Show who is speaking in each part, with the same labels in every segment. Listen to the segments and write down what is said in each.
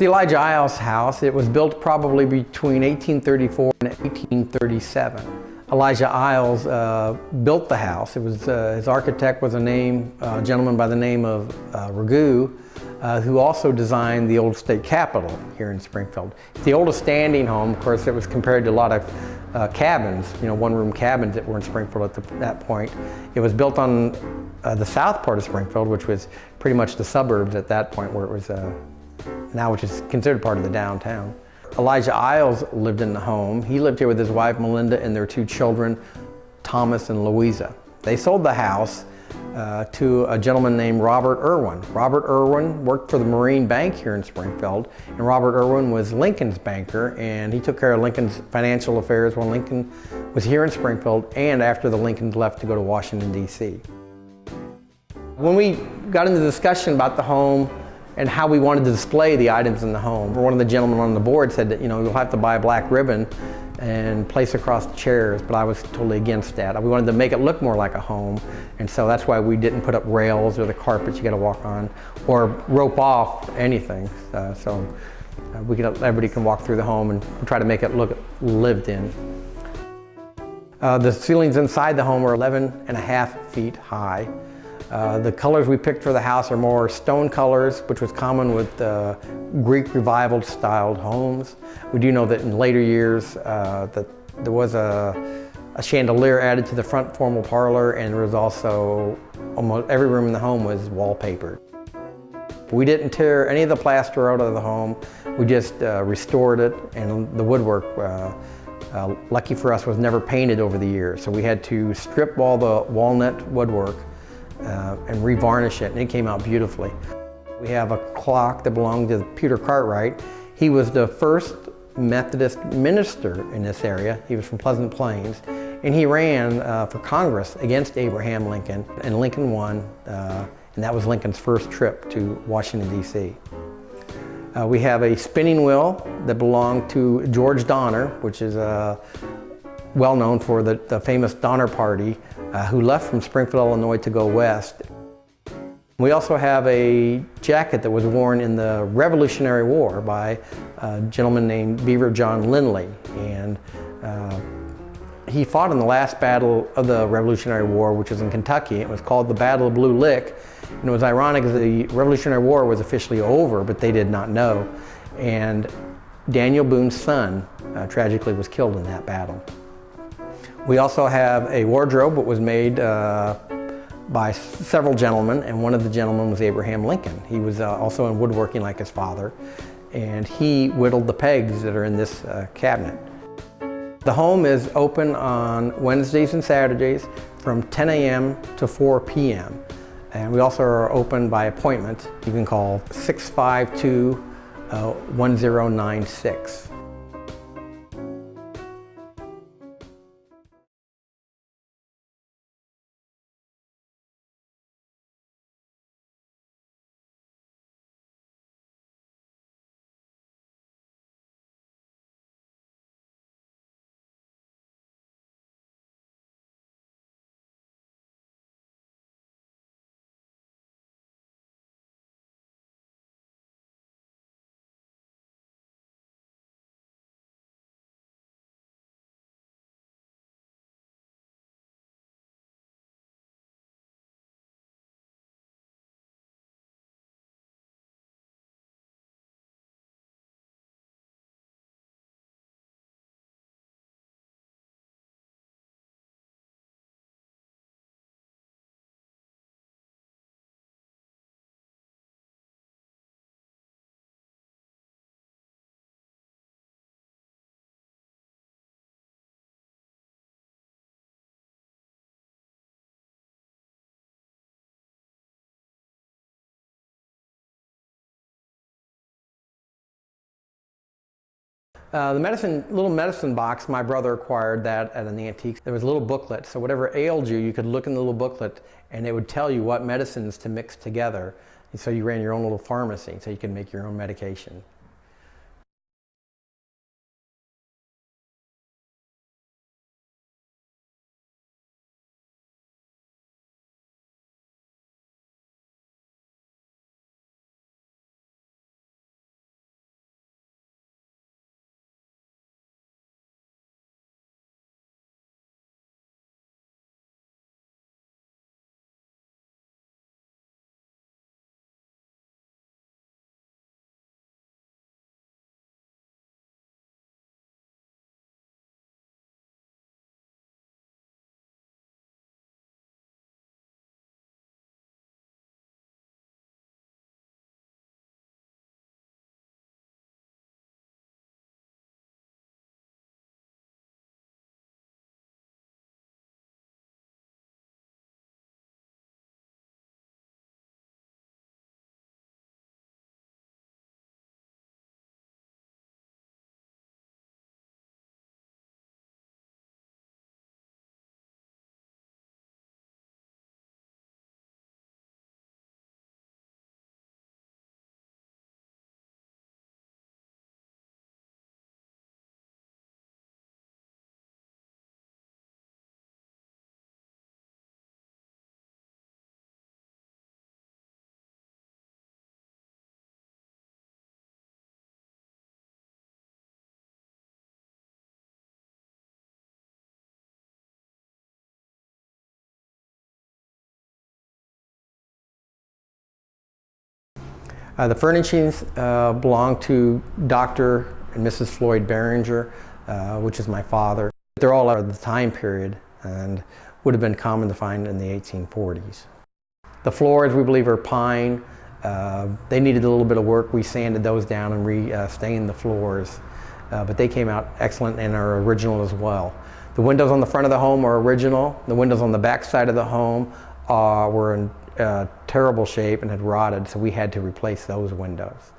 Speaker 1: the Elijah Iles house. It was built probably between 1834 and 1837. Elijah Iles built the house. It was his architect was a gentleman by the name of Ragu, who also designed the old state capitol here in Springfield. It's the oldest standing home. Of course, it was compared to a lot of cabins, one-room cabins that were in Springfield at that point. It was built on the south part of Springfield, which was pretty much the suburbs at that point, where it was now, which is considered part of the downtown. Elijah Iles lived in the home. He lived here with his wife Melinda and their two children, Thomas and Louisa. They sold the house to a gentleman named Robert Irwin. Robert Irwin worked for the Marine Bank here in Springfield, and Robert Irwin was Lincoln's banker, and he took care of Lincoln's financial affairs when Lincoln was here in Springfield and after the Lincolns left to go to Washington, D.C. When we got into the discussion about the home and how we wanted to display the items in the home, one of the gentlemen on the board said that you'll have to buy a black ribbon and place across the chairs, but I was totally against that. We wanted to make it look more like a home, and so that's why we didn't put up rails or the carpets you got to walk on, or rope off anything. Everybody can walk through the home and try to make it look lived in. The ceilings inside the home are 11.5 feet high. The colors we picked for the house are more stone colors, which was common with Greek Revival styled homes. We do know that in later years that there was a chandelier added to the front formal parlor, and there was also almost every room in the home was wallpapered. We didn't tear any of the plaster out of the home. We just restored it, and the woodwork, lucky for us, was never painted over the years. So we had to strip all the walnut woodwork and revarnish it, and it came out beautifully. We have a clock that belonged to Peter Cartwright. He was the first Methodist minister in this area. He was from Pleasant Plains, and he ran for Congress against Abraham Lincoln, and Lincoln won, and that was Lincoln's first trip to Washington, D.C. We have a spinning wheel that belonged to George Donner, which is well known for the famous Donner Party, who left from Springfield, Illinois to go west. We also have a jacket that was worn in the Revolutionary War by a gentleman named Beaver John Lindley, and he fought in the last battle of the Revolutionary War, which was in Kentucky. It was called the Battle of Blue Lick, and it was ironic that the Revolutionary War was officially over, but they did not know, and Daniel Boone's son tragically was killed in that battle. We also have a wardrobe that was made by several gentlemen, and one of the gentlemen was Abraham Lincoln. He was also in woodworking like his father, and he whittled the pegs that are in this cabinet. The home is open on Wednesdays and Saturdays from 10 a.m. to 4 p.m. And we also are open by appointment. You can call 652-1096. The little medicine box, my brother acquired that at an antique. There was a little booklet, so whatever ailed you, you could look in the little booklet and it would tell you what medicines to mix together. And so you ran your own little pharmacy, so you could make your own medication. The furnishings belong to Dr. and Mrs. Floyd Behringer, which is my father. They're all out of the time period and would have been common to find in the 1840s. The floors, we believe, are pine. They needed a little bit of work. We sanded those down and re-stained the floors, but they came out excellent and are original as well. The windows on the front of the home are original. The windows on the back side of the home were in terrible shape and had rotted, so we had to replace those windows.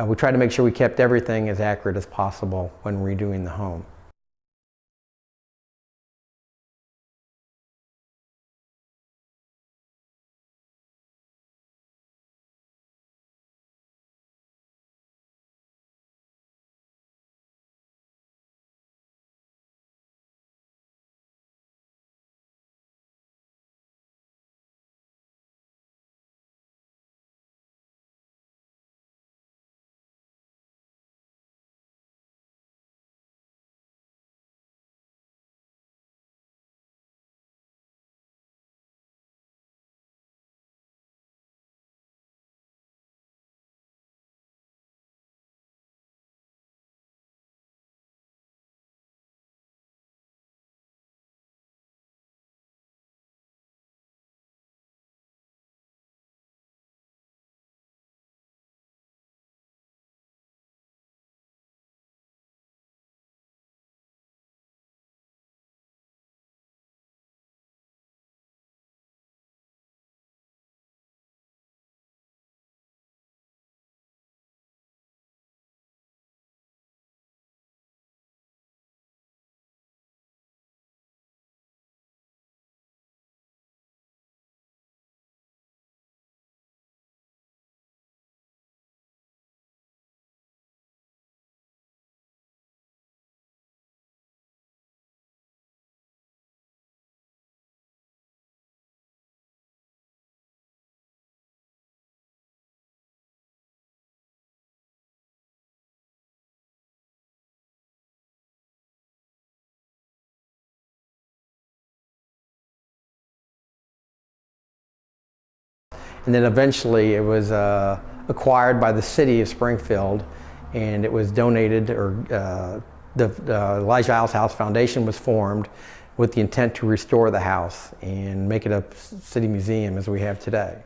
Speaker 1: We tried to make sure we kept everything as accurate as possible when redoing the home. And then eventually it was acquired by the city of Springfield, and it was donated, or the Elijah Iles House Foundation was formed with the intent to restore the house and make it a city museum as we have today.